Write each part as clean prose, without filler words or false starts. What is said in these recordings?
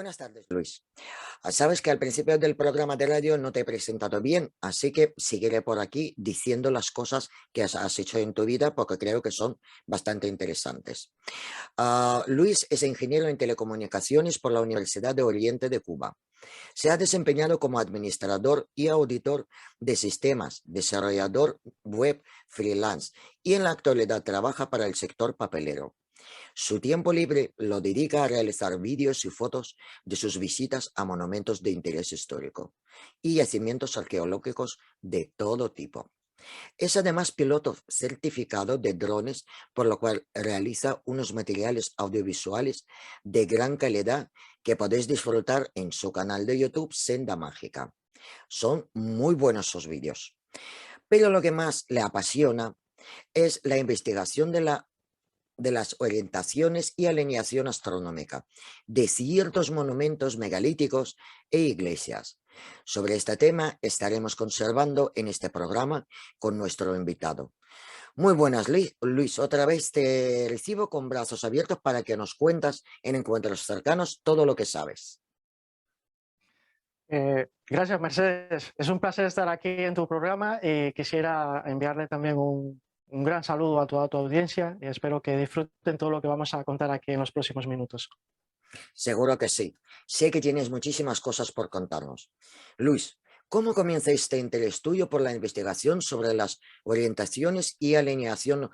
Buenas tardes, Luis. Sabes que al principio del programa de radio no te he presentado bien, así que seguiré por aquí diciendo las cosas que has hecho en tu vida porque creo que son bastante interesantes. Luis es ingeniero en telecomunicaciones por la Universidad de Oriente de Cuba. Se ha desempeñado como administrador y auditor de sistemas, desarrollador web freelance y en la actualidad trabaja para el sector papelero. Su tiempo libre lo dedica a realizar vídeos y fotos de sus visitas a monumentos de interés histórico y yacimientos arqueológicos de todo tipo. Es además piloto certificado de drones, por lo cual realiza unos materiales audiovisuales de gran calidad que podéis disfrutar en su canal de YouTube Senda Mágica. Son muy buenos sus vídeos. Pero lo que más le apasiona es la investigación de las orientaciones y alineación astronómica de ciertos monumentos megalíticos e iglesias. Sobre este tema estaremos conservando en este programa con nuestro invitado. Muy buenas, Luis. Otra vez te recibo con brazos abiertos para que nos cuentas en encuentros cercanos todo lo que sabes. Gracias, Mercedes. Es un placer estar aquí en tu programa y quisiera enviarle también un gran saludo a toda tu audiencia y espero que disfruten todo lo que vamos a contar aquí en los próximos minutos. Seguro que sí. Sé que tienes muchísimas cosas por contarnos. Luis, ¿cómo comienza este interés tuyo por la investigación sobre las orientaciones y alineación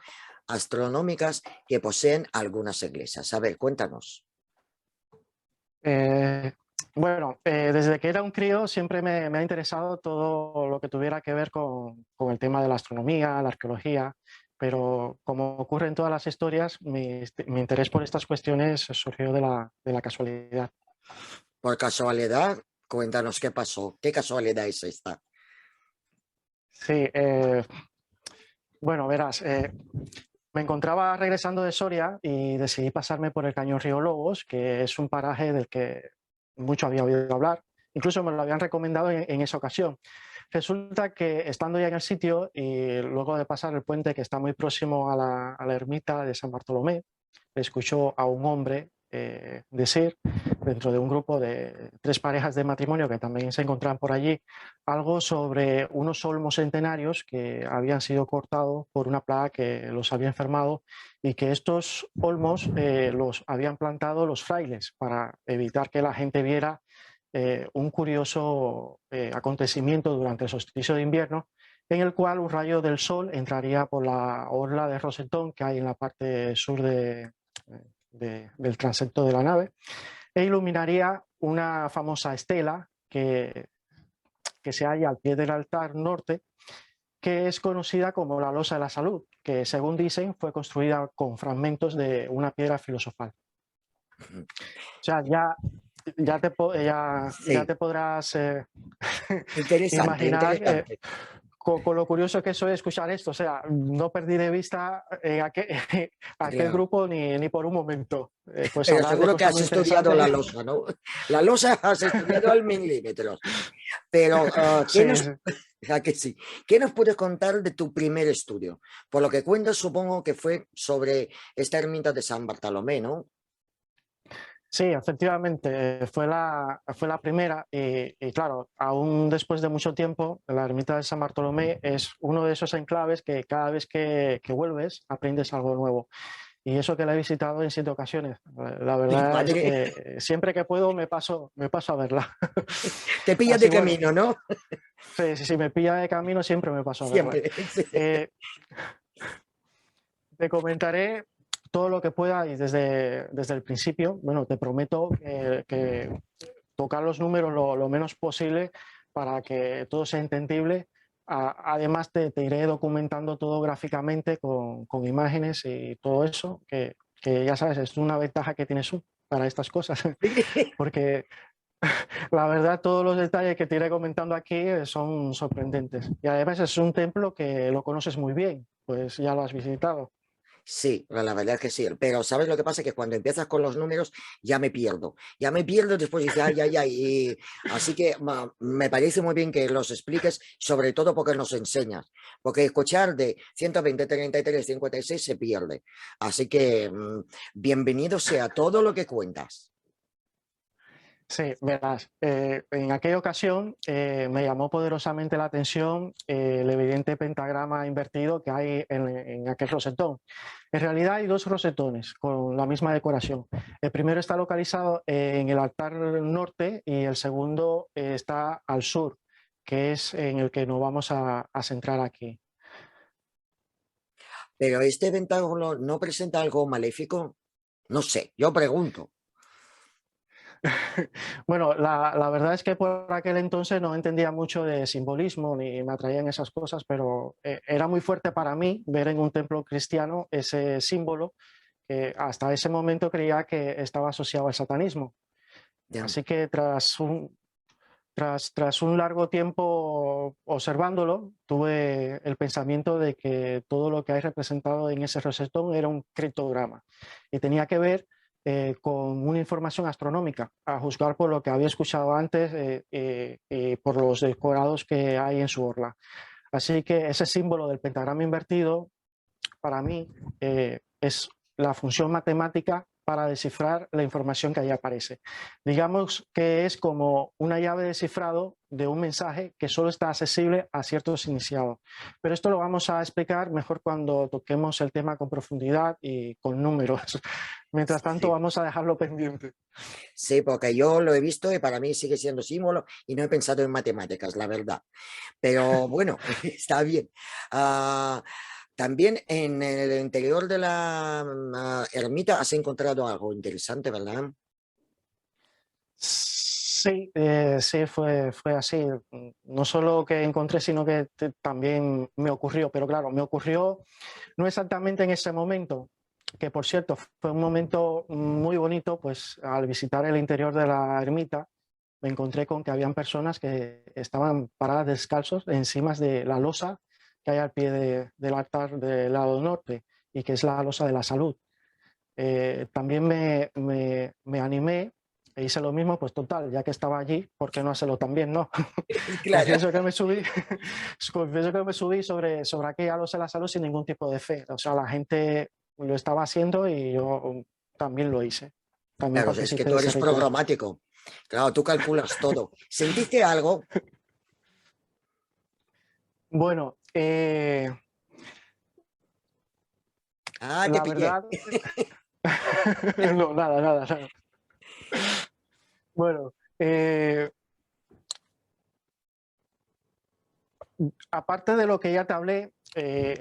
astronómicas que poseen algunas iglesias? A ver, cuéntanos. Eh, Desde que era un crío siempre me ha interesado todo lo que tuviera que ver con el tema de la astronomía, la arqueología, pero como ocurre en todas las historias, mi interés por estas cuestiones surgió de la casualidad. Por casualidad, cuéntanos qué pasó. ¿Qué casualidad es esta? Sí, verás, me encontraba regresando de Soria y decidí pasarme por el Cañón Río Lobos, que es un paraje del que mucho había oído hablar. Incluso me lo habían recomendado en esa ocasión. Resulta que estando ya en el sitio y luego de pasar el puente que está muy próximo a la ermita de San Bartolomé, escuchó a un hombre decir, dentro de un grupo de 3 parejas de matrimonio que también se encontraban por allí, algo sobre unos olmos centenarios que habían sido cortados por una plaga que los había enfermado y que estos olmos los habían plantado los frailes para evitar que la gente viera un curioso acontecimiento durante el solsticio de invierno, en el cual un rayo del sol entraría por la orla de Rosetón que hay en la parte sur del transepto de la nave e iluminaría una famosa estela que se halla al pie del altar norte, que es conocida como la Losa de la Salud, que según dicen fue construida con fragmentos de una piedra filosofal. O sea, ya Sí, te podrás interesante, imaginar interesante. con lo curioso que es escuchar esto. O sea, no perdí de vista aquel Claro. grupo ni por un momento. Pues Pero hablar de seguro que cosas has muy estudiado la interesantes. losa, ¿no? La losa has estudiado al milímetro. Pero, Sí, sí. ¿a que sí? ¿Qué nos puedes contar de tu primer estudio? Por lo que cuentas, supongo que fue sobre esta ermita de San Bartolomé, ¿no? Sí, efectivamente, fue la primera y claro, aún después de mucho tiempo, la ermita de San Bartolomé es uno de esos enclaves que cada vez que vuelves aprendes algo nuevo. Y eso que la he visitado en 7 ocasiones. La Mi verdad es padre, que siempre que puedo me paso a verla. te pillas Así de bueno, camino, ¿no? sí, sí, sí, me pilla de camino, siempre me paso a verla. Siempre. Sí. Eh, Te comentaré todo lo que pueda y desde el principio, bueno, te prometo que tocar los números lo menos posible para que todo sea entendible. Además, te iré documentando todo gráficamente con imágenes y todo eso, que ya sabes, es una ventaja que tienes tú para estas cosas, porque la verdad todos los detalles que te iré comentando aquí son sorprendentes. Y además es un templo que lo conoces muy bien, pues ya lo has visitado. Sí, la verdad es que sí, pero ¿sabes lo que pasa? Que cuando empiezas con los números ya me pierdo después dice, ay, ay, ay, y así que me parece muy bien que los expliques, sobre todo porque nos enseñas, porque escuchar de 120, 33, 56 se pierde, así que bienvenido sea todo lo que cuentas. Sí, verás, en aquella ocasión me llamó poderosamente la atención el evidente pentagrama invertido que hay en aquel rosetón. En realidad hay dos rosetones con la misma decoración. El primero está localizado en el altar norte y el segundo está al sur, que es en el que nos vamos a centrar aquí. Pero este pentágono no presenta algo maléfico. No sé, yo pregunto. Bueno, la verdad es que por aquel entonces no entendía mucho de simbolismo ni me atraían esas cosas, pero era muy fuerte para mí ver en un templo cristiano ese símbolo que hasta ese momento creía que estaba asociado al satanismo. Ya. Así que tras un largo tiempo observándolo, tuve el pensamiento de que todo lo que hay representado en ese rosetón era un criptograma y tenía que ver con una información astronómica, a juzgar por lo que había escuchado antes y por los decorados que hay en su orla. Así que ese símbolo del pentagrama invertido, para mí, es la función matemática para descifrar la información que ahí aparece. Digamos que es como una llave de cifrado de un mensaje que solo está accesible a ciertos iniciados. Pero esto lo vamos a explicar mejor cuando toquemos el tema con profundidad y con números. Mientras tanto, Sí. vamos a dejarlo pendiente. Sí, porque yo lo he visto y para mí sigue siendo símbolo y no he pensado en matemáticas, la verdad. Pero bueno, está bien. Ah, también en el interior de la ermita has encontrado algo interesante, ¿verdad? Sí, sí, fue así. No solo que encontré, sino que también me ocurrió. Pero claro, me ocurrió no exactamente en ese momento, que por cierto fue un momento muy bonito, pues al visitar el interior de la ermita me encontré con que habían personas que estaban paradas descalzos encima de la losa que hay al pie del altar del lado norte y que es la losa de la salud. También me animé e hice lo mismo, pues total, ya que estaba allí, ¿por qué no hacerlo también, no? Claro. Confieso que me subí, confieso que me subí sobre aquella losa de la salud sin ningún tipo de fe. O sea, la gente lo estaba haciendo y yo también lo hice. También Claro, es que participé de tú ese eres ritual. programático. Claro, tú calculas todo. ¿Sentiste algo? Bueno, Ah, te la pillé. verdad, no, nada, nada, nada. Bueno, aparte de lo que ya te hablé,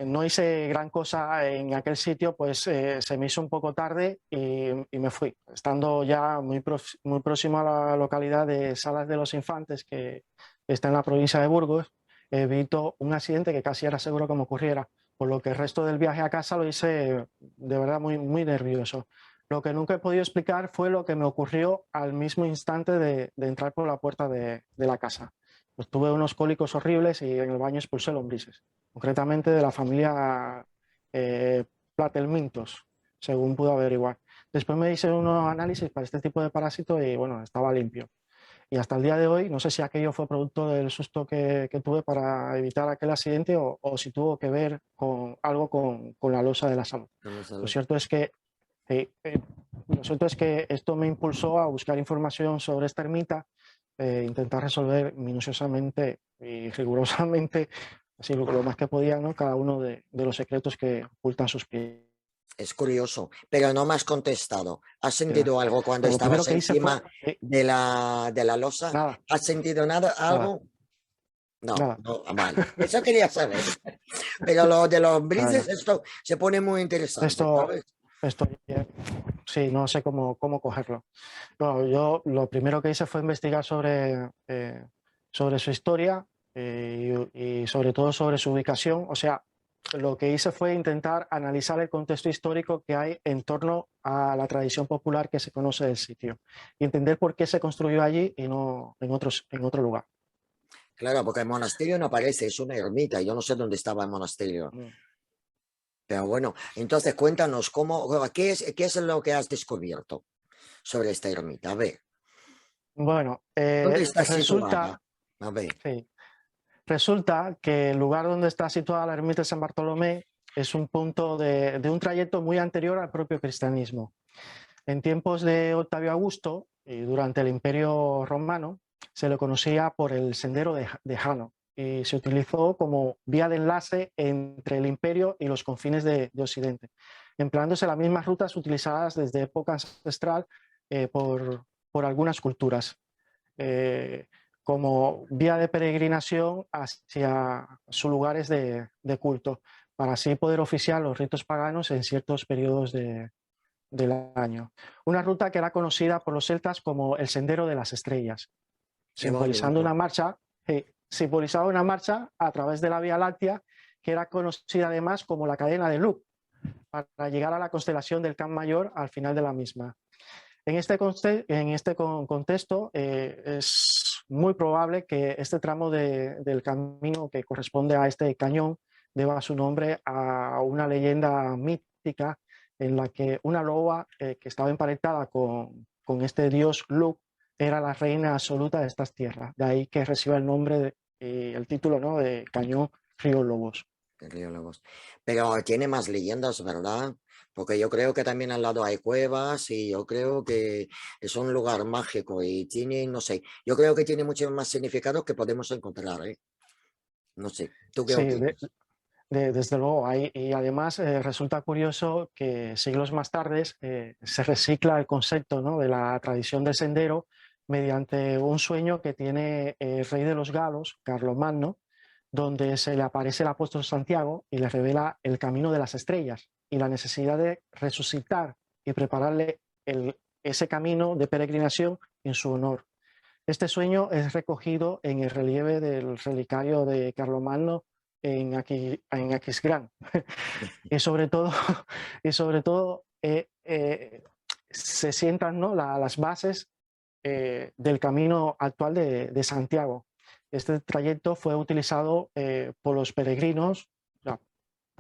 no hice gran cosa en aquel sitio, pues se me hizo un poco tarde y me fui. Estando ya muy próximo a la localidad de Salas de los Infantes, que está en la provincia de Burgos, evito un accidente que casi era seguro que me ocurriera, por lo que el resto del viaje a casa lo hice de verdad muy, muy nervioso. Lo que nunca he podido explicar fue lo que me ocurrió al mismo instante de entrar por la puerta de la casa. Pues tuve unos cólicos horribles y en el baño expulsé lombrices, concretamente de la familia Platelmintos, según pude averiguar. Después me hice unos análisis para este tipo de parásito y bueno, estaba limpio. Y hasta el día de hoy, no sé si aquello fue producto del susto que tuve para evitar aquel accidente o si tuvo que ver con algo con la losa de la salud. No me Lo sale. cierto es que eh, eh, lo cierto es que esto me impulsó a buscar información sobre esta ermita, intentar resolver minuciosamente y rigurosamente, así lo más que podía, ¿no? Cada uno de los secretos que ocultan sus pies. Es curioso, pero no me has contestado. ¿Has sentido algo cuando Bueno, lo primero estabas que hice fue, encima de la losa? nada, ¿Has sentido nada, nada, algo? No, nada, no, vale. Eso quería saber. Pero lo de los nada, brises, nada. esto se pone muy interesante, Esto, ¿sabes? esto, sí, no sé cómo cogerlo. Bueno, yo lo primero que hice fue investigar sobre su historia y sobre todo sobre su ubicación. O sea, lo que hice fue intentar analizar el contexto histórico que hay en torno a la tradición popular que se conoce del sitio y entender por qué se construyó allí y no en otro lugar. Claro, porque el monasterio no aparece, es una ermita. Yo no sé dónde estaba el monasterio. Mm. Pero bueno, entonces cuéntanos qué es lo que has descubierto sobre esta ermita. A ver, Bueno, ¿dónde está situada? resulta, A ver, sí, resulta que el lugar donde está situada la ermita de San Bartolomé es un punto de un trayecto muy anterior al propio cristianismo. En tiempos de Octavio Augusto, y durante el Imperio Romano se le conocía por el Sendero de Jano y se utilizó como vía de enlace entre el imperio y los confines de Occidente, empleándose las mismas rutas utilizadas desde época ancestral por algunas culturas, como vía de peregrinación hacia sus lugares de culto, para así poder oficiar los ritos paganos en ciertos periodos del año. Una ruta que era conocida por los celtas como el Sendero de las Estrellas, Qué simbolizando bonito. una marcha, simbolizaba una marcha a través de la Vía Láctea, que era conocida además como la cadena de Luc, para llegar a la constelación del Can Mayor al final de la misma. En este contexto, es muy probable que este tramo del camino que corresponde a este cañón deba su nombre a una leyenda mítica en la que una loba que estaba emparentada con este dios Luc era la reina absoluta de estas tierras. De ahí que reciba el nombre, el título, ¿no?, de Cañón Río Lobos. Qué río Lobos. Pero tiene más leyendas, ¿verdad? Porque yo creo que también al lado hay cuevas y yo creo que es un lugar mágico y tiene, no sé, yo creo que tiene mucho más significado que podemos encontrar, ¿eh? No sé, ¿tú qué Sí, opinas? desde luego, y además resulta curioso que siglos más tarde se recicla el concepto, ¿no?, de la tradición del sendero mediante un sueño que tiene el rey de los galos, Carlomagno, donde se le aparece el apóstol Santiago y le revela el camino de las estrellas y la necesidad de resucitar y prepararle ese camino de peregrinación en su honor. Este sueño es recogido en el relieve del relicario de Carlomagno en Aquisgrán. Y sobre todo, y sobre todo se sientan, ¿no?, las bases del camino actual de Santiago. Este trayecto fue utilizado por los peregrinos,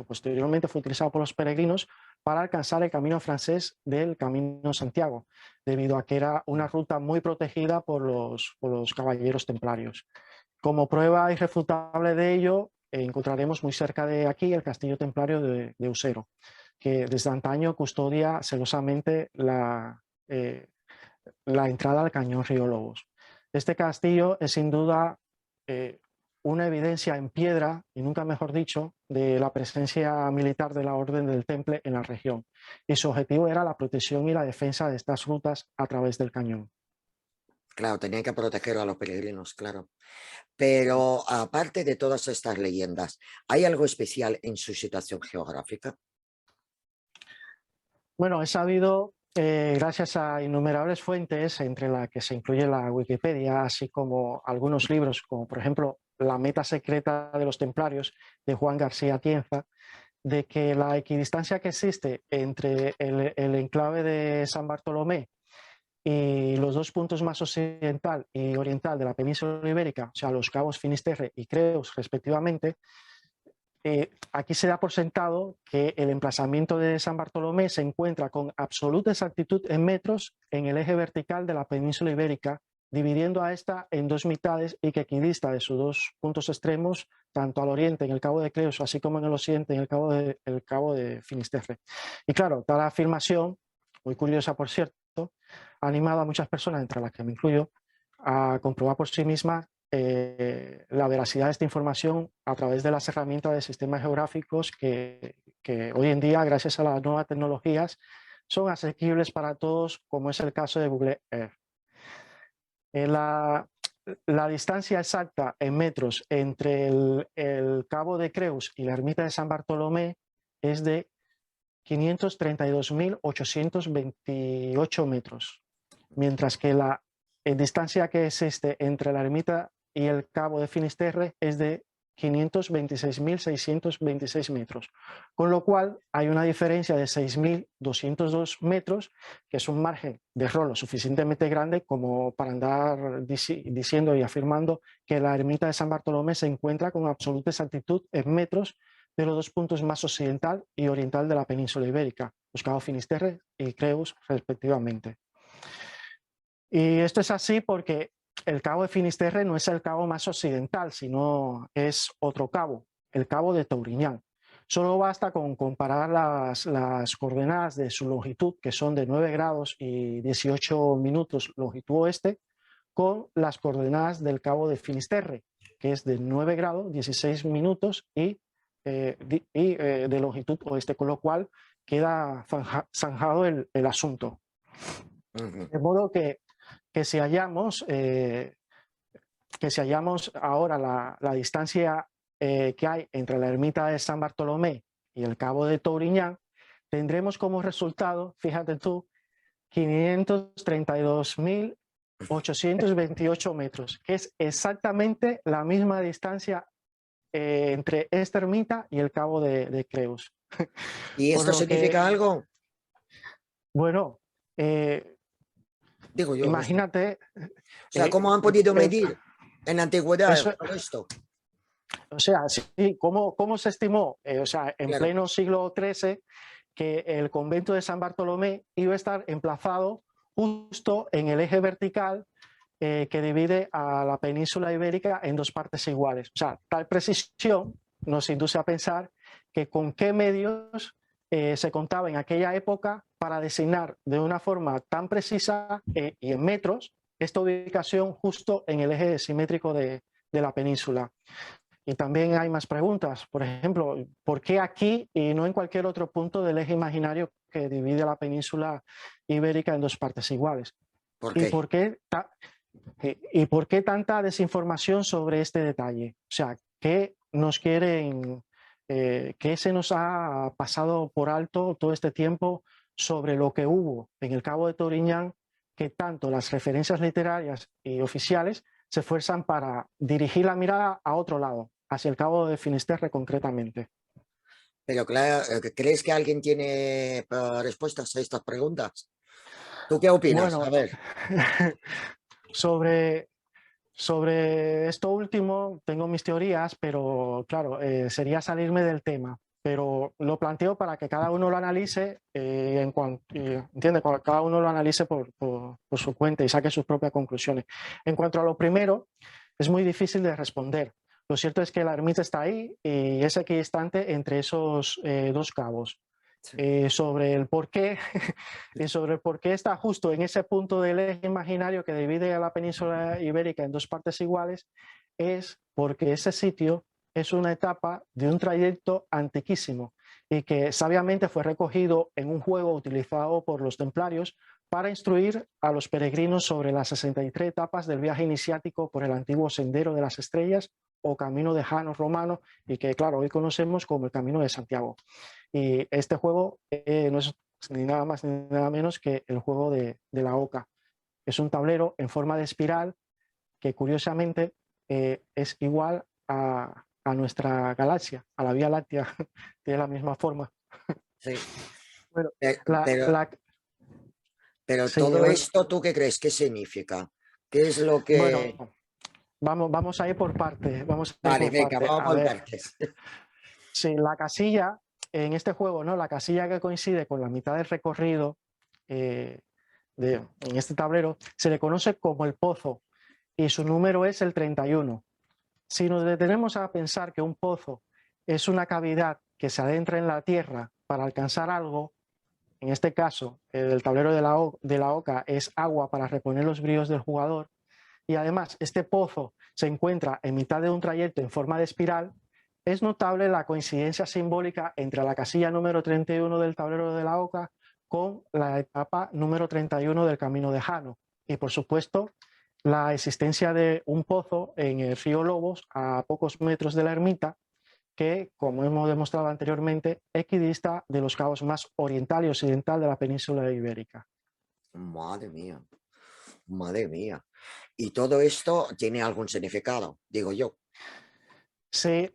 posteriormente fue utilizado por los peregrinos para alcanzar el camino francés del Camino Santiago, debido a que era una ruta muy protegida por los caballeros templarios. Como prueba irrefutable de ello, encontraremos muy cerca de aquí el castillo templario de Usero, que desde antaño custodia celosamente la entrada al cañón Río Lobos. Este castillo es sin duda eh, una evidencia en piedra, y nunca mejor dicho, de la presencia militar de la Orden del Temple en la región. Y su objetivo era la protección y la defensa de estas rutas a través del cañón. Claro, tenían que proteger a los peregrinos, claro. Pero aparte de todas estas leyendas, ¿hay algo especial en su situación geográfica? Bueno, he sabido, gracias a innumerables fuentes, entre las que se incluye la Wikipedia, así como algunos libros, como por ejemplo La meta secreta de los templarios, de Juan García Tienza, de que la equidistancia que existe entre el enclave de San Bartolomé y los dos puntos más occidental y oriental de la península ibérica, o sea, los cabos Finisterre y Creus, respectivamente, aquí se da por sentado que el emplazamiento de San Bartolomé se encuentra con absoluta exactitud en metros en el eje vertical de la península ibérica, dividiendo a esta en dos mitades y que equidista de sus dos puntos extremos, tanto al oriente en el cabo de Creus, así como en el occidente en el cabo de Finisterre. Y claro, tal afirmación, muy curiosa por cierto, ha animado a muchas personas, entre las que me incluyo, a comprobar por sí mismas la veracidad de esta información a través de las herramientas de sistemas geográficos que hoy en día, gracias a las nuevas tecnologías, son asequibles para todos, como es el caso de Google Earth. La distancia exacta en metros entre el Cabo de Creus y la ermita de San Bartolomé es de 532.828 metros, mientras que la distancia que existe entre la ermita y el cabo de Finisterre es de 526.626 metros, con lo cual hay una diferencia de 6.202 metros, que es un margen de error lo suficientemente grande como para andar diciendo y afirmando que la ermita de San Bartolomé se encuentra con absoluta exactitud en metros de los dos puntos más occidental y oriental de la península ibérica, los cabos Finisterre y Creus respectivamente. Y esto es así porque el cabo de Finisterre no es el cabo más occidental, sino es otro cabo, el cabo de Touriñán. Solo basta con comparar las coordenadas de su longitud, que son de 9 grados y 18 minutos longitud oeste, con las coordenadas del cabo de Finisterre, que es de 9 grados, 16 minutos de longitud oeste, con lo cual queda zanjado el asunto. De modo que si hallamos ahora la distancia que hay entre la ermita de San Bartolomé y el cabo de Touriñán, tendremos como resultado, fíjate tú, 532.828 metros, que es exactamente la misma distancia entre esta ermita y el cabo de Creus. ¿Y esto significa algo? Bueno, Digo yo, no sé. O imagínate. sea, ¿cómo han podido medir en la antigüedad Eso, todo esto? o sea, sí, ¿cómo se estimó? O sea, en Claro. pleno siglo XIII, que el convento de San Bartolomé iba a estar emplazado justo en el eje vertical que divide a la península ibérica en dos partes iguales. O sea, tal precisión nos induce a pensar que con qué medios se contaba en aquella época para designar de una forma tan precisa y en metros esta ubicación justo en el eje simétrico de la península. Y también hay más preguntas. Por ejemplo, ¿por qué aquí y no en cualquier otro punto del eje imaginario que divide la península ibérica en dos partes iguales? ¿Por ¿Y qué? por qué tanta desinformación sobre este detalle? O sea, ¿qué nos quieren, qué se nos ha pasado por alto todo este tiempo sobre lo que hubo en el Cabo de Toriñán, que tanto las referencias literarias y oficiales se esfuerzan para dirigir la mirada a otro lado, hacia el Cabo de Finisterre concretamente? Pero claro, ¿crees que alguien tiene respuestas a estas preguntas? ¿Tú qué opinas? A Bueno, ver. sobre, sobre esto último tengo mis teorías, pero claro, sería salirme del tema. Pero lo planteo para que cada uno lo analice, ¿entiende? Cada uno lo analice por su cuenta y saque sus propias conclusiones. En cuanto a lo primero, es muy difícil de responder. Lo cierto es que la ermita está ahí y es equidistante entre esos dos cabos. Sobre el por qué y sobre el por qué está justo en ese punto del eje imaginario que divide a la península ibérica en dos partes iguales, es porque ese sitio es una etapa de un trayecto antiquísimo y que sabiamente fue recogido en un juego utilizado por los templarios para instruir a los peregrinos sobre las 63 etapas del viaje iniciático por el antiguo Sendero de las Estrellas o Camino de Jano romano, y que claro, hoy conocemos como el Camino de Santiago. Y este juego no es ni nada más ni nada menos que el juego de la Oca. Es un tablero en forma de espiral que curiosamente es igual a nuestra galaxia, a la Vía Láctea, de la misma forma. Sí. Bueno, la, Pero, la, pero sí, todo esto, ¿tú qué crees? ¿Qué significa? ¿Qué es lo bueno, que...? vamos a ir por parte. Vamos a ir Vale, por venga, parte. vamos A por ver, partes. sí, la casilla en este juego, ¿no? La casilla que coincide con la mitad del recorrido eh, en este tablero se le conoce como el pozo y su número es el 31. Si nos detenemos a pensar que un pozo es una cavidad que se adentra en la tierra para alcanzar algo, en este caso el tablero de la oca es agua para reponer los bríos del jugador, y además este pozo se encuentra en mitad de un trayecto en forma de espiral, es notable la coincidencia simbólica entre la casilla número 31 del tablero de la oca con la etapa número 31 del Camino de Jano. Y por supuesto, la existencia de un pozo en el río Lobos, a pocos metros de la ermita, que, como hemos demostrado anteriormente, equidista de los cabos más oriental y occidental de la península ibérica. Madre mía, madre mía. Y todo esto tiene algún significado, digo yo. Sí,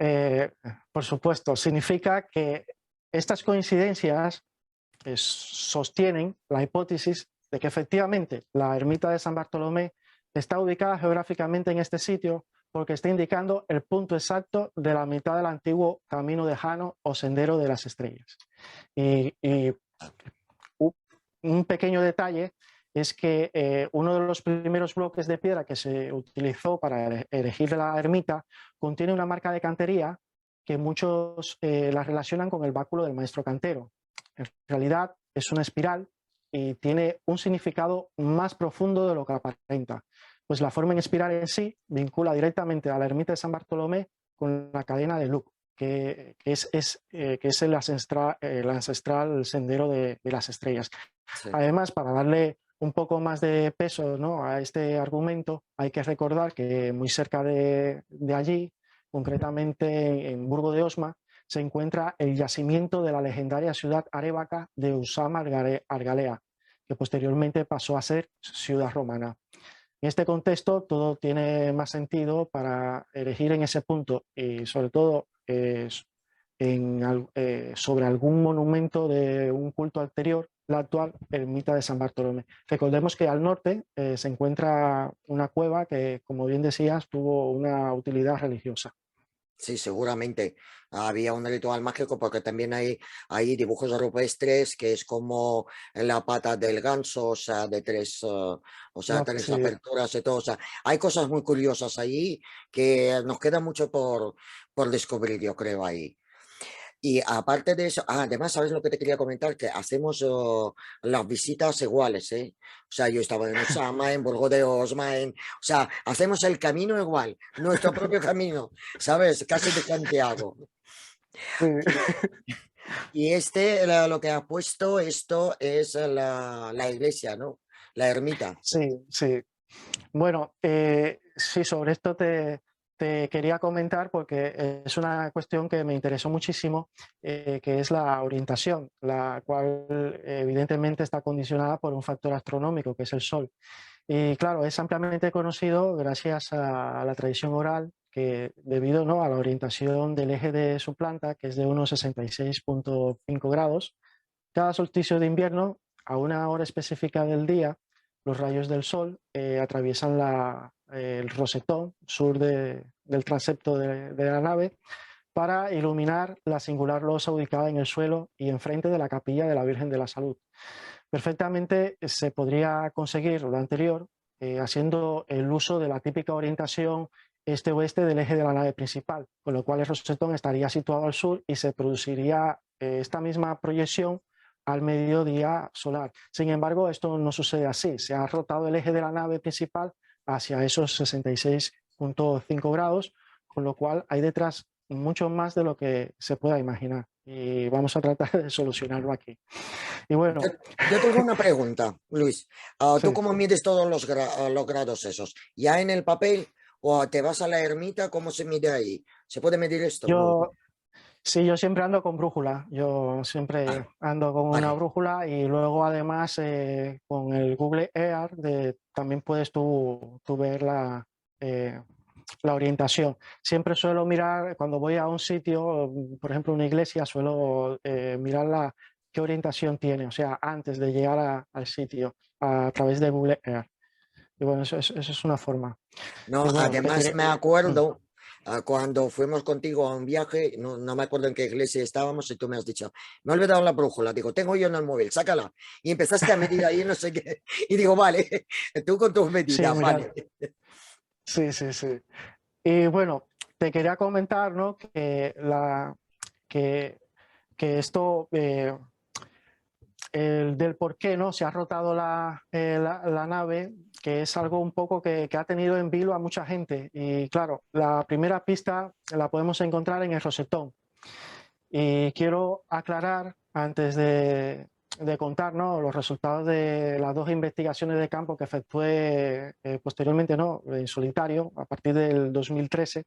por supuesto, significa que estas coincidencias sostienen la hipótesis de que efectivamente la ermita de San Bartolomé está ubicada geográficamente en este sitio porque está indicando el punto exacto de la mitad del antiguo Camino de Jano o Sendero de las Estrellas. Y un pequeño detalle es que uno de los primeros bloques de piedra que se utilizó para erigir la ermita contiene una marca de cantería que muchos la relacionan con el báculo del maestro cantero. En realidad es una espiral y tiene un significado más profundo de lo que aparenta, pues la forma en espiral en sí vincula directamente a la ermita de San Bartolomé con la cadena de Luc, que es el ancestral sendero de las estrellas. Sí. Además, para darle un poco más de peso, ¿no?, a este argumento, hay que recordar que muy cerca de allí, concretamente en Burgo de Osma, se encuentra el yacimiento de la legendaria ciudad arévaca de Usama Argalea, que posteriormente pasó a ser ciudad romana. En este contexto, todo tiene más sentido para elegir en ese punto y sobre todo sobre algún monumento de un culto anterior, la actual ermita de San Bartolomé. Recordemos que al norte se encuentra una cueva que, como bien decías, tuvo una utilidad religiosa. Sí, seguramente había un ritual mágico porque también hay dibujos rupestres que es como la pata del ganso, o sea, de tres, o sea, tres Sí, aperturas y todo. O sea, hay cosas muy curiosas ahí que nos queda mucho por descubrir, yo creo, ahí. Y aparte de eso, además, ¿sabes lo que te quería comentar? Que hacemos las visitas iguales, ¿eh? O sea, yo estaba en Usama, en Burgo de Osma, o sea, hacemos el camino igual, nuestro propio camino, ¿sabes? Casi de Santiago. sí, Y, y lo que ha puesto esto es la iglesia, ¿no? La ermita. sí, sí. Bueno, sí, sobre esto te quería comentar porque es una cuestión que me interesó muchísimo, que es la orientación, la cual evidentemente está condicionada por un factor astronómico, que es el Sol. Y claro, es ampliamente conocido gracias a la tradición oral que debido, ¿no?, a la orientación del eje de su planta, que es de unos 66,5 grados, cada solsticio de invierno, a una hora específica del día, los rayos del sol atraviesan el rosetón sur del transepto de la nave para iluminar la singular losa ubicada en el suelo y enfrente de la capilla de la Virgen de la Salud. Perfectamente se podría conseguir lo anterior haciendo el uso de la típica orientación este-oeste del eje de la nave principal, con lo cual el rosetón estaría situado al sur y se produciría esta misma proyección al mediodía solar. Sin embargo, esto no sucede así. Se ha rotado el eje de la nave principal hacia esos 66,5 grados, con lo cual hay detrás mucho más de lo que se pueda imaginar. Y vamos a tratar de solucionarlo aquí. Y Yo, bueno, yo tengo una pregunta, Luis. ¿Tú sí, cómo mides todos los grados esos? ¿Ya en el papel o te vas a la ermita? ¿Cómo se mide ahí? ¿Se puede medir esto? No. yo, sí, yo siempre ando con brújula. Yo Ah, siempre ando con una vale. brújula y luego además con el Google Earth también puedes tú ver la orientación. Siempre suelo mirar, cuando voy a un sitio, por ejemplo una iglesia, suelo mirar qué orientación tiene, o sea, antes de llegar al sitio a través de Google Earth. Y bueno, eso es una forma. No, Y bueno, además me mm, acuerdo cuando fuimos contigo a un viaje, no me acuerdo en qué iglesia estábamos y tú me has dicho, me he olvidado la brújula, digo, tengo yo en el móvil, sácala. Y empezaste a medir ahí, no sé qué, y digo, vale, tú con tus sí, medidas, mira, vale. sí, sí, sí. Y bueno, te quería comentar, ¿no?, que, que esto, del por qué no se ha rotado la nave, que es algo un poco que ha tenido en vilo a mucha gente. Y claro, la primera pista la podemos encontrar en el rosetón. Y quiero aclarar, antes de contar, ¿no?, los resultados de las dos investigaciones de campo que efectué posteriormente, ¿no?, en solitario, a partir del 2013,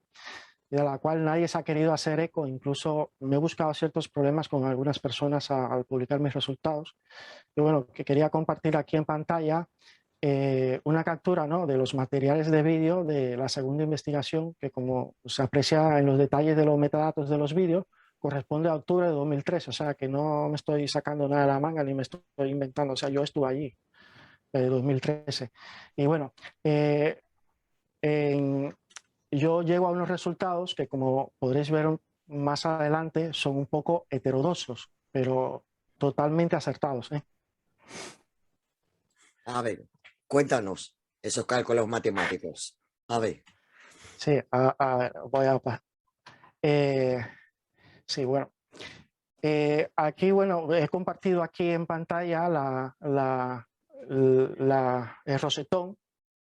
y de la cual nadie se ha querido hacer eco. Incluso me he buscado ciertos problemas con algunas personas al publicar mis resultados. Y bueno, que quería compartir aquí en pantalla una captura, ¿no?, de los materiales de vídeo de la segunda investigación, que como se aprecia en los detalles de los metadatos de los vídeos, corresponde a octubre de 2013, o sea que no me estoy sacando nada de la manga ni me estoy inventando, o sea, yo estuve allí en 2013. Y bueno, eh, en, yo llego a unos resultados que, como podréis ver más adelante, son un poco heterodoxos, pero totalmente acertados, ¿eh? A ver, cuéntanos esos cálculos matemáticos. A ver, Sí, a ver, voy a... Sí, bueno. Aquí, bueno, he compartido aquí en pantalla el rosetón.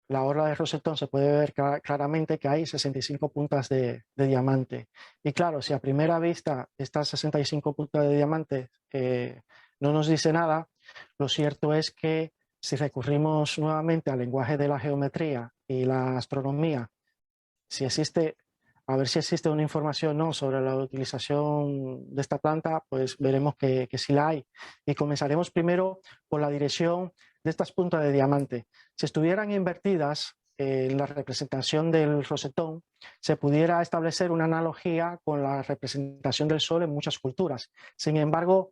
La orla de rosetón se puede ver claramente que hay 65 puntas de diamante. Y claro, si a primera vista estas 65 puntas de diamante no nos dice nada, lo cierto es que si recurrimos nuevamente al lenguaje de la geometría y la astronomía, si existe, a ver si existe una información, ¿no?, sobre la utilización de esta planta, pues veremos que sí la hay. Y comenzaremos primero por la dirección de estas puntas de diamante. Si estuvieran invertidas en la representación del rosetón, se pudiera establecer una analogía con la representación del Sol en muchas culturas. Sin embargo,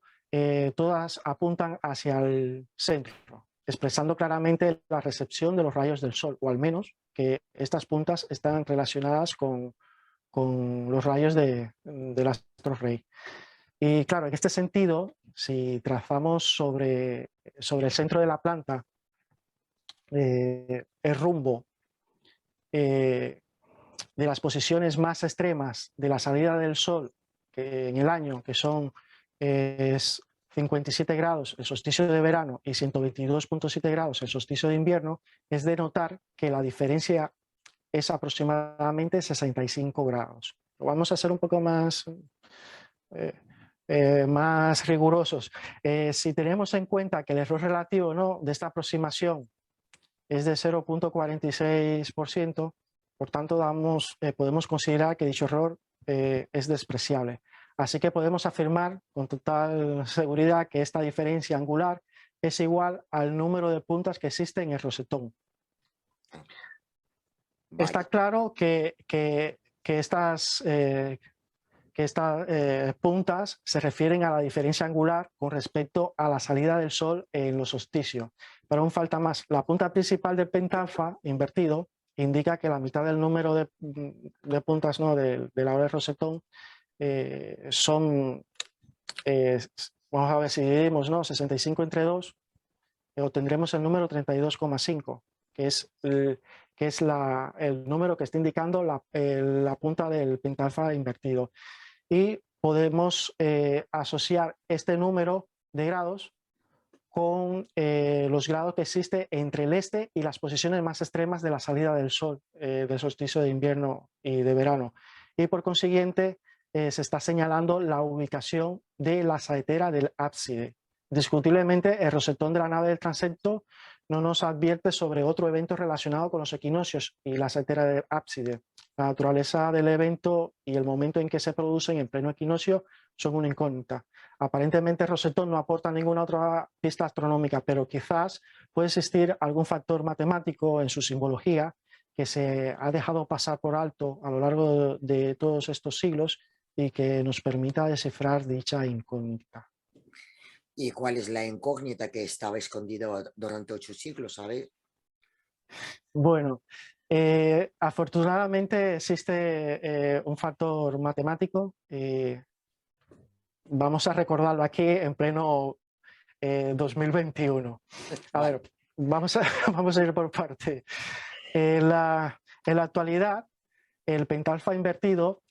todas apuntan hacia el centro, expresando claramente la recepción de los rayos del Sol, o al menos que estas puntas están relacionadas con los rayos del astro rey. Y claro, en este sentido, si trazamos sobre el centro de la planta el rumbo de las posiciones más extremas de la salida del Sol en el año, que son 57 grados el solsticio de verano y 122,7 grados el solsticio de invierno, es de notar que la diferencia es aproximadamente 65 grados. Vamos a ser un poco más, más rigurosos. Si tenemos en cuenta que el error relativo, ¿no?, de esta aproximación es de 0,46%, por tanto podemos considerar que dicho error es despreciable. Así que podemos afirmar con total seguridad que esta diferencia angular es igual al número de puntas que existe en el rosetón. Está Vaya. claro que estas puntas se refieren a la diferencia angular con respecto a la salida del Sol en los solsticios. Pero aún falta más. La punta principal del pentalfa invertido indica que la mitad del número de puntas, ¿no?, de la hora del rosetón son, vamos a ver si dividimos, ¿no?, 65 entre 2, obtendremos el número 32,5, que es el número que está indicando la punta del pentalfa invertido. Y podemos asociar este número de grados con los grados que existe entre el este y las posiciones más extremas de la salida del Sol, del solsticio de invierno y de verano. Y por consiguiente, se está señalando la ubicación de la saetera del ábside. Discutiblemente, el rosetón de la nave del transepto no nos advierte sobre otro evento relacionado con los equinoccios y la saetera del ábside. La naturaleza del evento y el momento en que se producen en pleno equinoccio son una incógnita. Aparentemente, rosetón no aporta ninguna otra pista astronómica, pero quizás puede existir algún factor matemático en su simbología que se ha dejado pasar por alto a lo largo de todos estos siglos y que nos permita descifrar dicha incógnita. ¿Y cuál es la incógnita que estaba escondida durante 8 siglos, sabes? Bueno, afortunadamente existe un factor matemático. Vamos a recordarlo aquí en pleno 2021. A Vale. ver, vamos a ir por parte. En la actualidad, el pentalfa invertido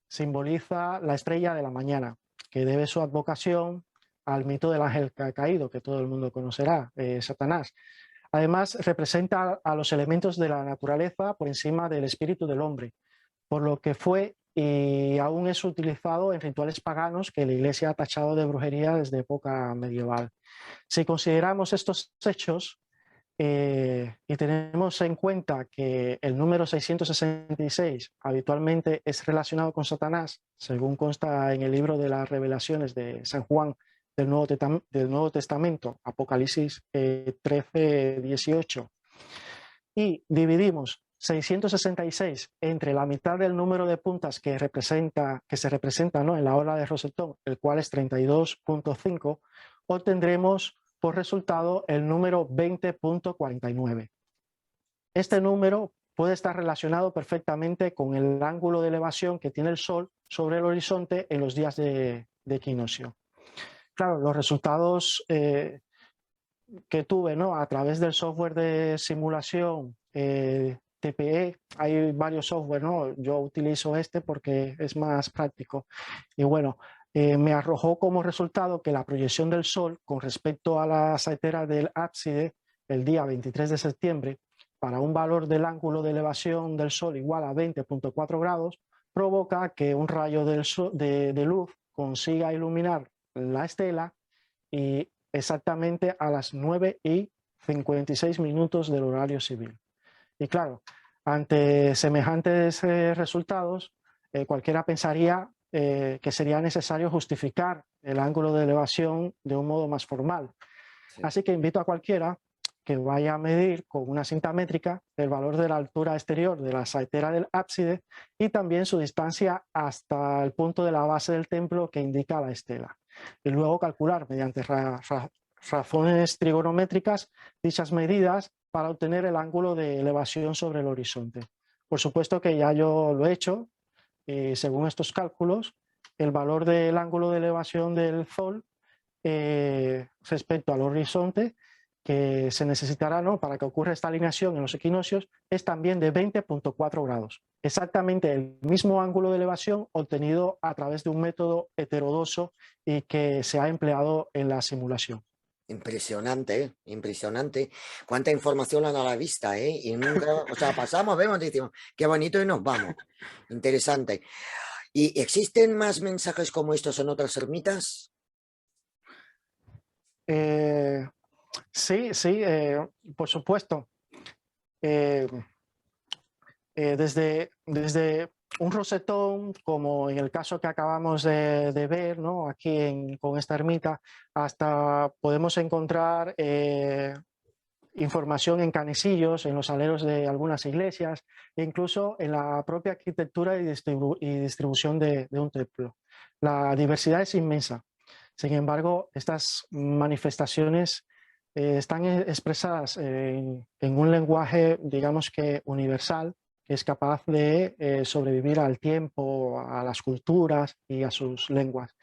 simboliza la estrella de la mañana, que debe su advocación al mito del ángel caído, que todo el mundo conocerá, Satanás. Además, representa a los elementos de la naturaleza por encima del espíritu del hombre, por lo que fue y aún es utilizado en rituales paganos que la Iglesia ha tachado de brujería desde época medieval. Si consideramos estos hechos y tenemos en cuenta que el número 666 habitualmente es relacionado con Satanás, según consta en el libro de las Revelaciones de San Juan del Nuevo Testamento, Apocalipsis 13, 18, y dividimos 666 entre la mitad del número de puntas que se representa, ¿no?, en la ola de rosetón, el cual es 32,5, obtendremos por resultado el número 20,49. Este número puede estar relacionado perfectamente con el ángulo de elevación que tiene el Sol sobre el horizonte en los días de equinoccio. Claro, los resultados que tuve, ¿no?, a través del software de simulación TPE hay varios software, ¿no? Yo utilizo este porque es más práctico. Y bueno, me arrojó como resultado que la proyección del Sol con respecto a la saetera del ábside el día 23 de septiembre, para un valor del ángulo de elevación del Sol igual a 20,4 grados, provoca que un rayo de luz consiga iluminar la estela y exactamente a las 9:56 del horario civil. Y claro, ante semejantes resultados, cualquiera pensaría que sería necesario justificar el ángulo de elevación de un modo más formal. Sí. Así que invito a cualquiera que vaya a medir con una cinta métrica el valor de la altura exterior de la saetera del ábside y también su distancia hasta el punto de la base del templo que indica la estela. Y luego calcular mediante razones trigonométricas dichas medidas para obtener el ángulo de elevación sobre el horizonte. Por supuesto que ya yo lo he hecho y según estos cálculos, el valor del ángulo de elevación del Sol respecto al horizonte que se necesitará, ¿no?, para que ocurra esta alineación en los equinoccios es también de 20,4 grados. Exactamente el mismo ángulo de elevación obtenido a través de un método heterodoxo y que se ha empleado en la simulación. Impresionante, ¿eh? Impresionante. Cuánta información a la vista, ¿eh? Y nunca, o sea, pasamos, vemos, decimos, qué bonito y nos vamos. Interesante. ¿Y existen más mensajes como estos en otras ermitas? Eh, sí, sí, por supuesto. Eh, desde un rosetón, como en el caso que acabamos de ver, ¿no?, aquí con esta ermita, hasta podemos encontrar información en canecillos, en los aleros de algunas iglesias, e incluso en la propia arquitectura y distribución de un templo. La diversidad es inmensa. Sin embargo, estas manifestaciones están expresadas en un lenguaje, digamos que universal, que es capaz de sobrevivir al tiempo, a las culturas y a sus lenguas.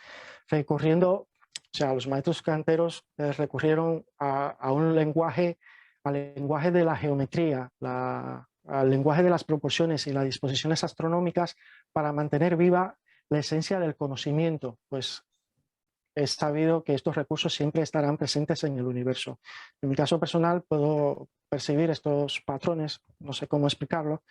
Recurriendo, o sea, los maestros canteros recurrieron a un lenguaje, al lenguaje de la geometría, al lenguaje de las proporciones y las disposiciones astronómicas para mantener viva la esencia del conocimiento, pues es sabido que estos recursos siempre estarán presentes en el universo. En mi caso personal puedo percibir estos patrones, no sé cómo explicarlo,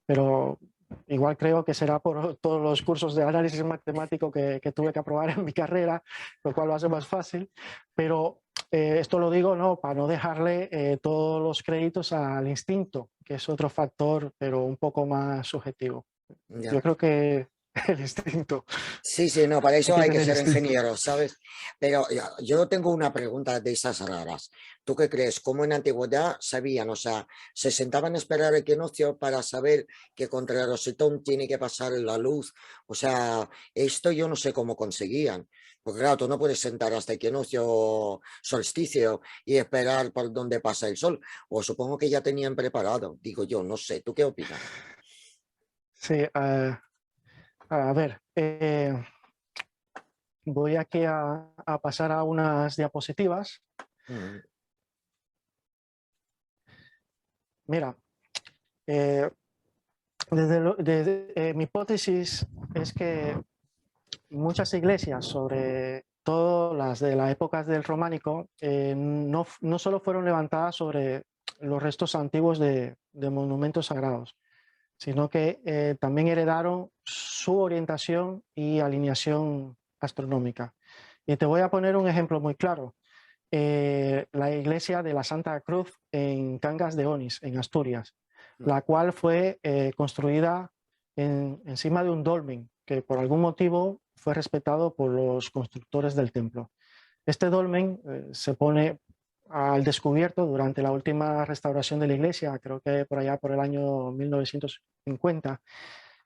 pero igual creo que será por todos los cursos de análisis matemático que tuve que aprobar en mi carrera, lo cual lo hace más fácil, pero esto lo digo, no, para no dejarle todos los créditos al instinto, que es otro factor, pero un poco más subjetivo. Ya. Yo creo que el instinto, Sí, sí, no, para hay eso que hay que tener ser instinto. ingeniero, ¿sabes? Pero yo tengo una pregunta de esas raras. ¿Tú qué crees? ¿Cómo en la antigüedad sabían? O sea, se sentaban a esperar el equinoccio para saber que contra el rosetón tiene que pasar la luz. O sea, esto yo no sé cómo conseguían. Porque claro, tú no puedes sentar hasta equinoccio, solsticio y esperar por dónde pasa el sol. O supongo que ya tenían preparado. Digo yo, no sé. ¿Tú qué opinas? Sí, a ver, voy aquí a pasar a unas diapositivas. Mm, Mira, eh, mi hipótesis es que muchas iglesias, sobre todo las de las épocas del románico, no solo fueron levantadas sobre los restos antiguos de monumentos sagrados, sino que también heredaron su orientación y alineación astronómica. Y te voy a poner un ejemplo muy claro. La iglesia de la Santa Cruz en Cangas de Onís, en Asturias, mm. la cual fue construida encima de un dolmen que por algún motivo fue respetado por los constructores del templo. Este dolmen se pone al descubierto durante la última restauración de la iglesia, creo que por allá por el año 1950,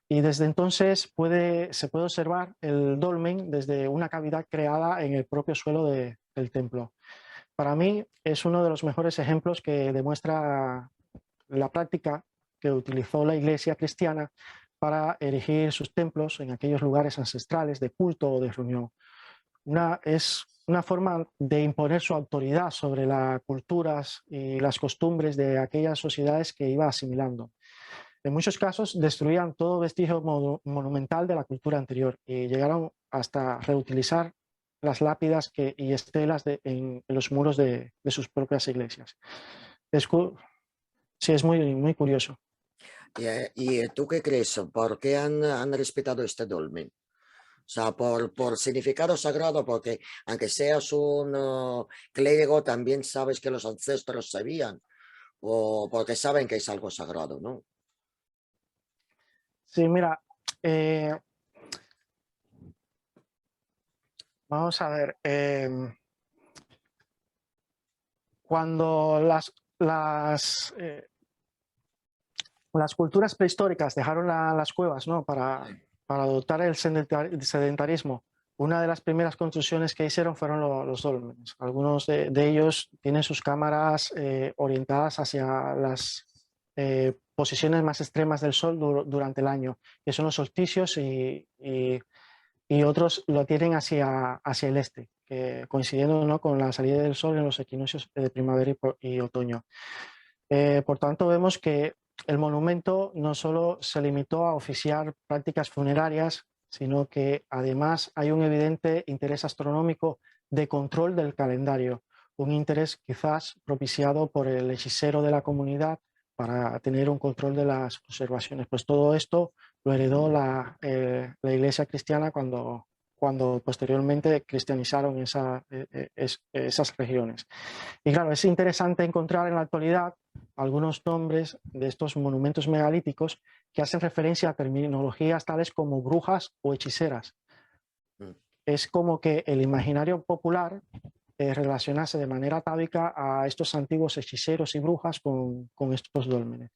y desde entonces se puede observar el dolmen desde una cavidad creada en el propio suelo del templo. Para mí es uno de los mejores ejemplos que demuestra la práctica que utilizó la iglesia cristiana para erigir sus templos en aquellos lugares ancestrales de culto o de reunión. Es una forma de imponer su autoridad sobre las culturas y las costumbres de aquellas sociedades que iba asimilando. En muchos casos destruían todo vestigio monumental de la cultura anterior y llegaron hasta reutilizar las lápidas y estelas en los muros de sus propias iglesias. Sí, es muy curioso. ¿Y tú qué crees? ¿Por qué han respetado este dolmen? O sea, por significado sagrado, porque aunque seas un clérigo, también sabes que los ancestros sabían, o porque saben que es algo sagrado, ¿no? Sí, mira, eh, vamos a ver. Cuando las culturas prehistóricas dejaron las cuevas, ¿no? Para adoptar el sedentarismo, una de las primeras construcciones que hicieron fueron los dólmenes. Algunos de ellos tienen sus cámaras orientadas hacia las posiciones más extremas del sol durante el año, que son los solsticios, y otros lo tienen hacia el este, coincidiendo, ¿no?, con la salida del sol en los equinoccios de primavera y otoño. Por tanto, vemos que el monumento no solo se limitó a oficiar prácticas funerarias, sino que además hay un evidente interés astronómico de control del calendario, un interés quizás propiciado por el hechicero de la comunidad para tener un control de las observaciones. Pues todo esto lo heredó la Iglesia cristiana cuando posteriormente cristianizaron esas regiones. Y claro, es interesante encontrar en la actualidad algunos nombres de estos monumentos megalíticos que hacen referencia a terminologías tales como brujas o hechiceras. Mm. Es como que el imaginario popular relacionase de la atávica a estos antiguos hechiceros y brujas con estos dólmenes.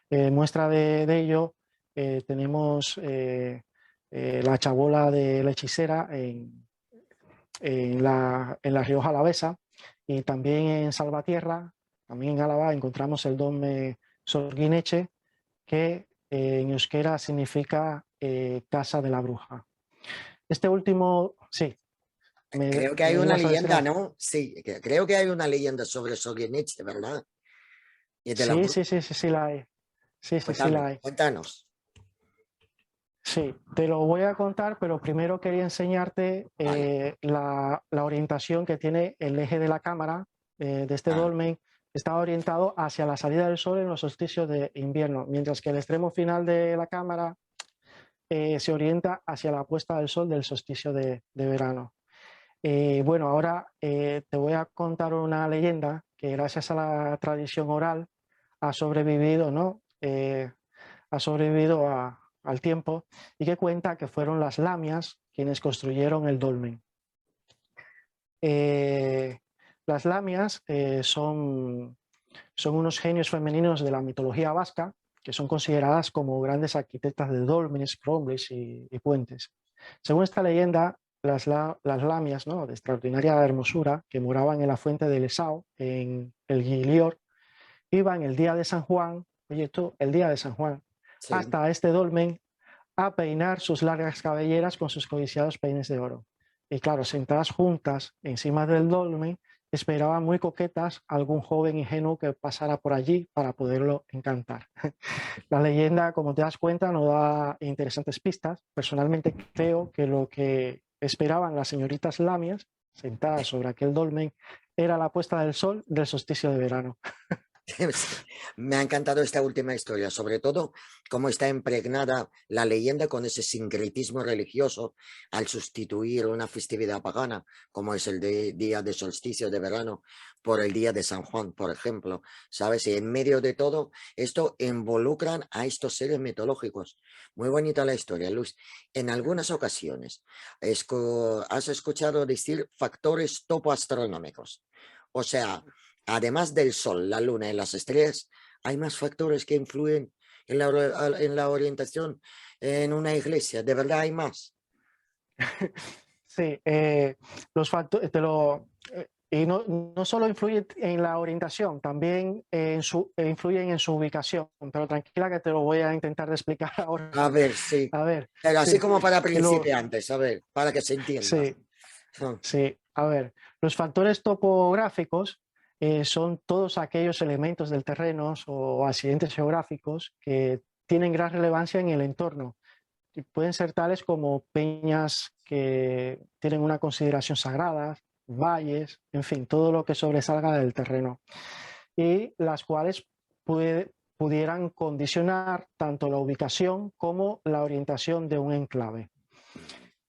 Muestra de ello tenemos la chabola de la hechicera en la Rioja Alavesa, y también en Salvatierra, también en Álava, encontramos el dolmen Sorguineche, que en euskera significa casa de la bruja. Este último, sí, Creo que hay me una ibas a decir leyenda, algo. ¿no? Sí, creo que hay una leyenda sobre Soguineche, ¿verdad? Y de la Sí, bruja. sí, sí, sí, sí la hay. Sí, sí, sí Cuéntanos, la hay. cuéntanos. Sí, te lo voy a contar, pero primero quería enseñarte Vale. la orientación que tiene el eje de la cámara de este Ah, dolmen. Está orientado hacia la salida del sol en los solsticios de invierno, mientras que el extremo final de la cámara se orienta hacia la puesta del sol del solsticio de verano. Bueno, ahora te voy a contar una leyenda que gracias a la tradición oral ha sobrevivido, ¿no? Ha sobrevivido al tiempo, y que cuenta que fueron las lamias quienes construyeron el dolmen. Eh, las lamias son unos genios femeninos de la mitología vasca que son consideradas como grandes arquitectas de dólmenes, cromles y puentes. Según esta leyenda, las lamias, ¿no?, de extraordinaria hermosura, que moraban en la fuente de Lesao, en el Guilior, iban el día de San Juan, oye tú, el día de San Juan, sí. hasta este dolmen a peinar sus largas cabelleras con sus codiciados peines de oro. Y claro, sentadas juntas encima del dolmen, esperaban muy coquetas algún joven ingenuo que pasara por allí para poderlo encantar. La leyenda, como te das cuenta, no da interesantes pistas. Personalmente creo que lo que esperaban las señoritas lamias, sentadas sobre aquel dolmen, era la puesta del sol del solsticio de verano. Sí, me ha encantado esta última historia, sobre todo cómo está impregnada la leyenda con ese sincretismo religioso al sustituir una festividad pagana, como es el día de solsticio de verano, por el día de San Juan, por ejemplo, ¿sabes? Y en medio de todo esto involucran a estos seres mitológicos. Muy bonita la historia, Luz. En algunas ocasiones has escuchado decir factores topoastronómicos, o sea, además del sol, la luna y las estrellas, hay más factores que influyen en la orientación en una iglesia. ¿De verdad hay más? Sí, los factores, y no solo influyen en la orientación, también influyen en su ubicación, pero tranquila que te lo voy a intentar de explicar ahora. A ver, sí. A ver, Pero así sí, como para lo, principiantes, a ver, para que se entienda. sí, sí, a ver, los factores topográficos son todos aquellos elementos del terreno o accidentes geográficos que tienen gran relevancia en el entorno. Y pueden ser tales como peñas que tienen una consideración sagrada, valles, en fin, todo lo que sobresalga del terreno, y las cuales pudieran condicionar tanto la ubicación como la orientación de un enclave.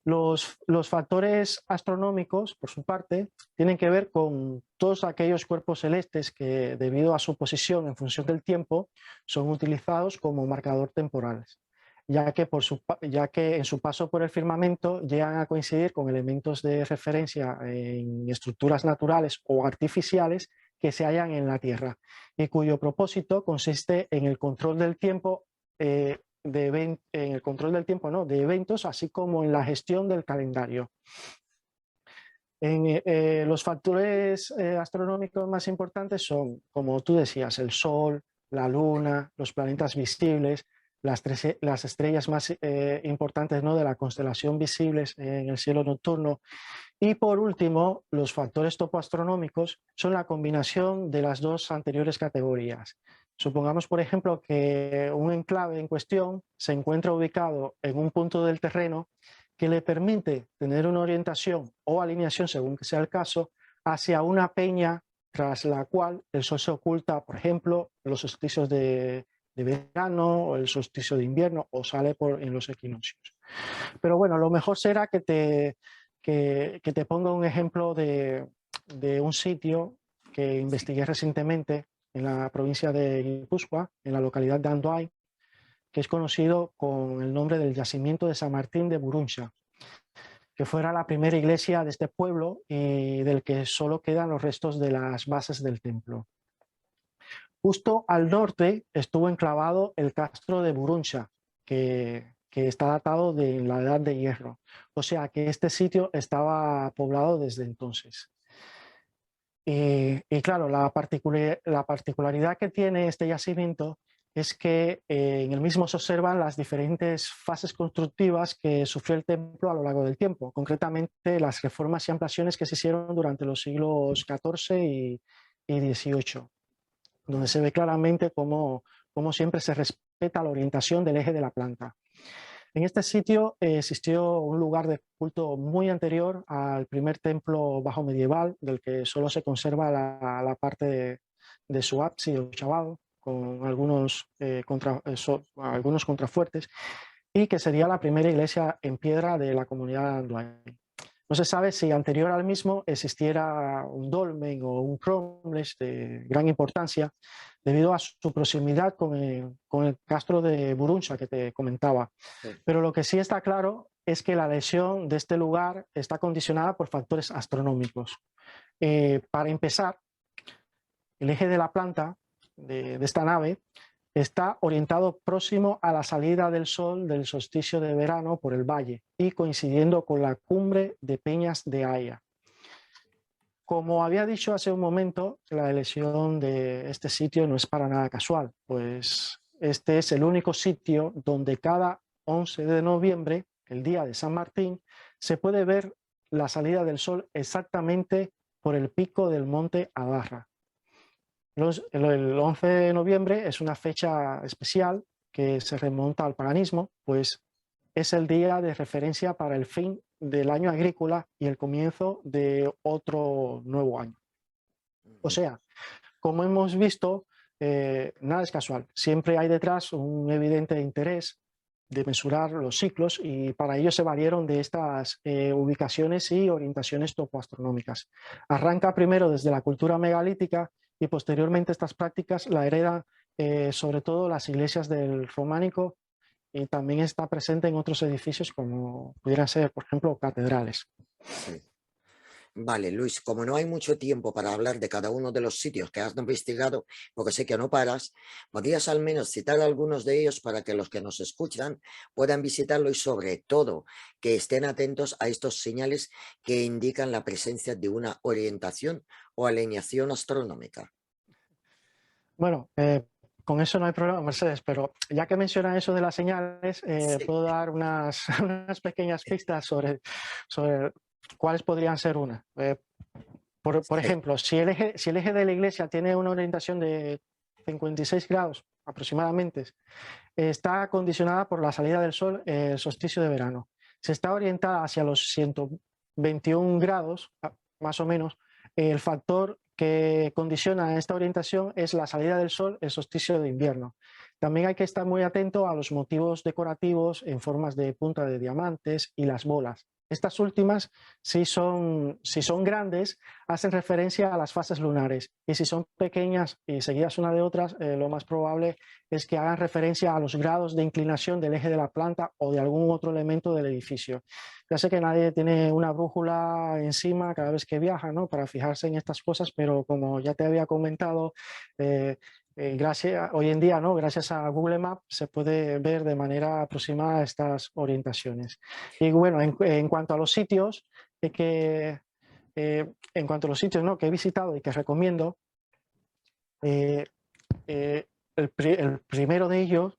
Los factores astronómicos, por su parte, tienen que ver con todos aquellos cuerpos celestes que, debido a su posición en función del tiempo, son utilizados como marcador temporales, ya que en su paso por el firmamento llegan a coincidir con elementos de referencia en estructuras naturales o artificiales que se hallan en la Tierra y cuyo propósito consiste en el control del tiempo en el control del tiempo, no, de eventos, así como en la gestión del calendario. Los factores astronómicos más importantes son, como tú decías, el Sol, la Luna, los planetas visibles, las estrellas más importantes, ¿no?, de la constelación visibles en el cielo nocturno. Y por último, los factores topoastronómicos son la combinación de las dos anteriores categorías. Supongamos, por ejemplo, que un enclave en cuestión se encuentra ubicado en un punto del terreno que le permite tener una orientación o alineación, según que sea el caso, hacia una peña tras la cual el sol se oculta, por ejemplo, en los solsticios de verano o el solsticio de invierno, o sale en los equinoccios. Pero bueno, lo mejor será que te ponga un ejemplo de un sitio que investigué recientemente en la provincia de Guipúzcoa, en la localidad de Andoain, que es conocido con el nombre del yacimiento de San Martín de Buruncha, que fuera la primera iglesia de este pueblo y del que solo quedan los restos de las bases del templo. Justo al norte estuvo enclavado el castro de Buruncha, que está datado de la Edad de Hierro. O sea que este sitio estaba poblado desde entonces. Y claro, la particularidad que tiene este yacimiento es que en el mismo se observan las diferentes fases constructivas que sufrió el templo a lo largo del tiempo, concretamente las reformas y ampliaciones que se hicieron durante los siglos XIV y XVIII, donde se ve claramente cómo siempre se respeta la orientación del eje de la planta. En este sitio existió un lugar de culto muy anterior al primer templo bajo medieval, del que solo se conserva la parte de su ábside o chavado, con algunos contrafuertes, y que sería la primera iglesia en piedra de la comunidad de Andoain. No se sabe si anterior al mismo existiera un dolmen o un cromlech de gran importancia, debido a su proximidad con el castro de Buruncha que te comentaba. Sí. Pero lo que sí está claro es que la lesión de este lugar está condicionada por factores astronómicos. Para empezar, el eje de la planta de esta nave está orientado próximo a la salida del sol del solsticio de verano por el valle y coincidiendo con la cumbre de Peñas de Haya. Como había dicho hace un momento, la elección de este sitio no es para nada casual, pues este es el único sitio donde cada 11 de noviembre, el día de San Martín, se puede ver la salida del sol exactamente por el pico del monte Adarra. El 11 de noviembre es una fecha especial que se remonta al paganismo, pues es el día de referencia para el fin del año agrícola y el comienzo de otro nuevo año. O sea, como hemos visto, nada es casual. Siempre hay detrás un evidente interés de mesurar los ciclos y para ello se valieron de estas ubicaciones y orientaciones topoastronómicas. Arranca primero desde la cultura megalítica y posteriormente estas prácticas la heredan sobre todo las iglesias del románico, y también está presente en otros edificios como pudieran ser, por ejemplo, catedrales. Sí. Vale, Luis, como no hay mucho tiempo para hablar de cada uno de los sitios que has investigado, porque sé que no paras, podrías al menos citar algunos de ellos para que los que nos escuchan puedan visitarlo y sobre todo que estén atentos a estos señales que indican la presencia de una orientación o alineación astronómica. Bueno, con eso no hay problema, Mercedes, pero ya que menciona eso de las señales, Sí. puedo dar unas pequeñas pistas sobre cuáles podrían ser unas. Por ejemplo, si el eje de la iglesia tiene una orientación de 56 grados aproximadamente, está condicionada por la salida del sol, el solsticio de verano. Si está orientada hacia los 121 grados, más o menos, el factor que condiciona esta orientación es la salida del sol, el solsticio de invierno. También hay que estar muy atento a los motivos decorativos en formas de punta de diamantes y las bolas. Estas últimas, si son grandes, hacen referencia a las fases lunares, y si son pequeñas y seguidas una de otras, lo más probable es que hagan referencia a los grados de inclinación del eje de la planta o de algún otro elemento del edificio. Ya sé que nadie tiene una brújula encima cada vez que viaja, ¿no?, para fijarse en estas cosas, pero como ya te había comentado, hoy en día, ¿no?, gracias a Google Maps se puede ver de manera aproximada estas orientaciones. Y bueno, en cuanto a los sitios, ¿no?, que he visitado y que recomiendo, el primero de ellos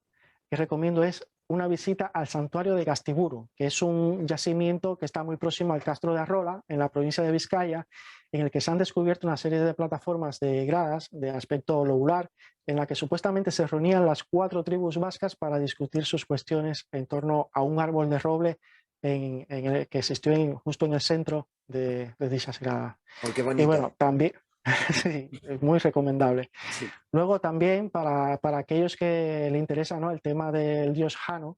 que recomiendo es una visita al santuario de Gastiburu, que es un yacimiento que está muy próximo al Castro de Arrola, en la provincia de Vizcaya, en el que se han descubierto una serie de plataformas de gradas de aspecto lobular, en la que supuestamente se reunían las 4 tribus vascas para discutir sus cuestiones en torno a un árbol de roble que existió justo en el centro de dichas gradas. Oh, qué Y bonito. bueno, también, sí, es muy recomendable. Sí. Luego también para aquellos que le interesa, ¿no?, el tema del dios Jano,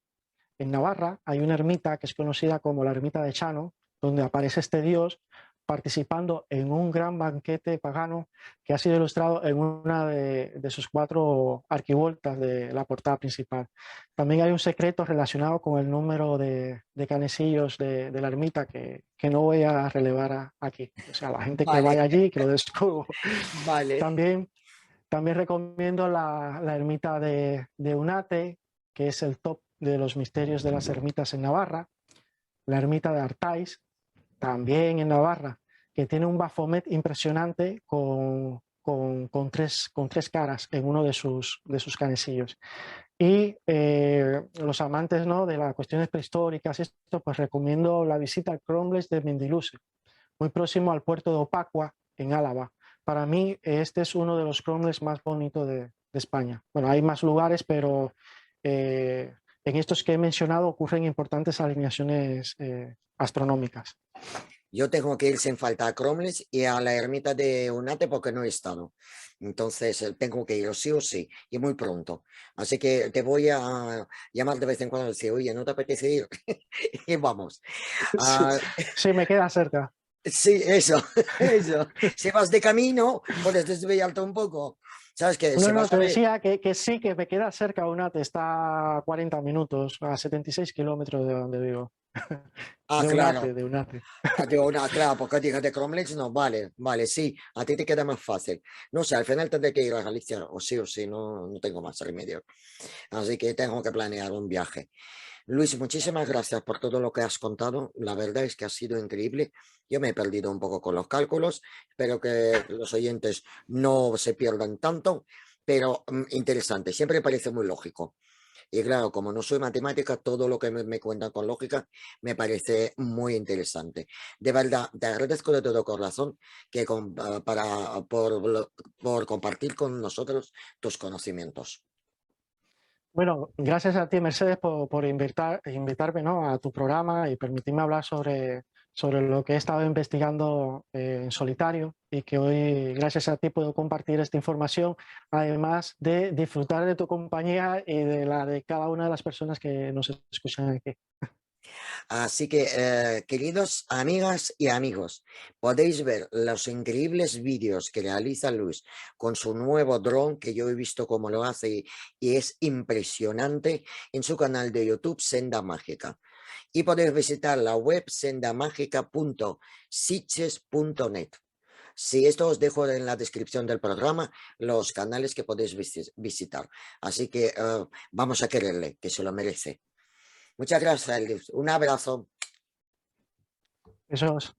en Navarra hay una ermita que es conocida como la ermita de Chano, donde aparece este dios participando en un gran banquete pagano que ha sido ilustrado en una de sus 4 arquivoltas de la portada principal. También hay un secreto relacionado con el número de canecillos de la ermita que no voy a relevar aquí. O sea, la gente que Vale, vaya allí, que lo descubra. vale. También recomiendo la ermita de Unate, que es el top de los misterios de las ermitas en Navarra. La ermita de Artáis, también en Navarra, que tiene un Baphomet impresionante con tres caras en uno de sus canecillos. Y los amantes, ¿no?, de las cuestiones prehistóricas, esto, pues recomiendo la visita al Cromlech de Mendiluce, muy próximo al puerto de Opacua, en Álava. Para mí, este es uno de los cromlechs más bonitos de España. Bueno, hay más lugares, pero en estos que he mencionado ocurren importantes alineaciones astronómicas. Yo tengo que ir sin falta a Cromlech y a la ermita de Unate porque no he estado. Entonces tengo que ir o sí, y muy pronto. Así que te voy a llamar de vez en cuando y decir, oye, ¿no te apetece ir? Y vamos. Sí, Ah, sí, me queda cerca. sí, eso, eso. Si vas de camino, puedes desviarte un poco. ¿Sabes qué? No, Si no, vas te a ver... decía que sí, que me queda cerca Unate, está a 40 minutos, a 76 kilómetros de donde vivo. Ah, claro. De Unate. Digo, claro, porque dije de Cromlech, no, vale, vale, sí, a ti te queda más fácil. No sé, al final tendré que ir a Galicia, o sí, no, no tengo más remedio. Así que tengo que planear un viaje. Luis, muchísimas gracias por todo lo que has contado. La verdad es que ha sido increíble. Yo me he perdido un poco con los cálculos. Espero que los oyentes no se pierdan tanto, pero interesante. Siempre me parece muy lógico. Y claro, como no soy matemática, todo lo que me cuentan con lógica me parece muy interesante. De verdad, te agradezco de todo corazón que por compartir con nosotros tus conocimientos. Bueno, gracias a ti, Mercedes, por invitarme, ¿no?, a tu programa y permitirme hablar sobre lo que he estado investigando en solitario, y que hoy, gracias a ti, puedo compartir esta información, además de disfrutar de tu compañía y de la de cada una de las personas que nos escuchan aquí. Así que, queridos amigas y amigos, podéis ver los increíbles vídeos que realiza Luis con su nuevo dron, que yo he visto cómo lo hace y es impresionante, en su canal de YouTube Senda Mágica. Y podéis visitar la web sendamagica.sitges.net. Si esto os dejo en la descripción del programa, los canales que podéis visitar. Así que vamos a quererle, que se lo merece. Muchas gracias, Luis. Un abrazo. Eso es.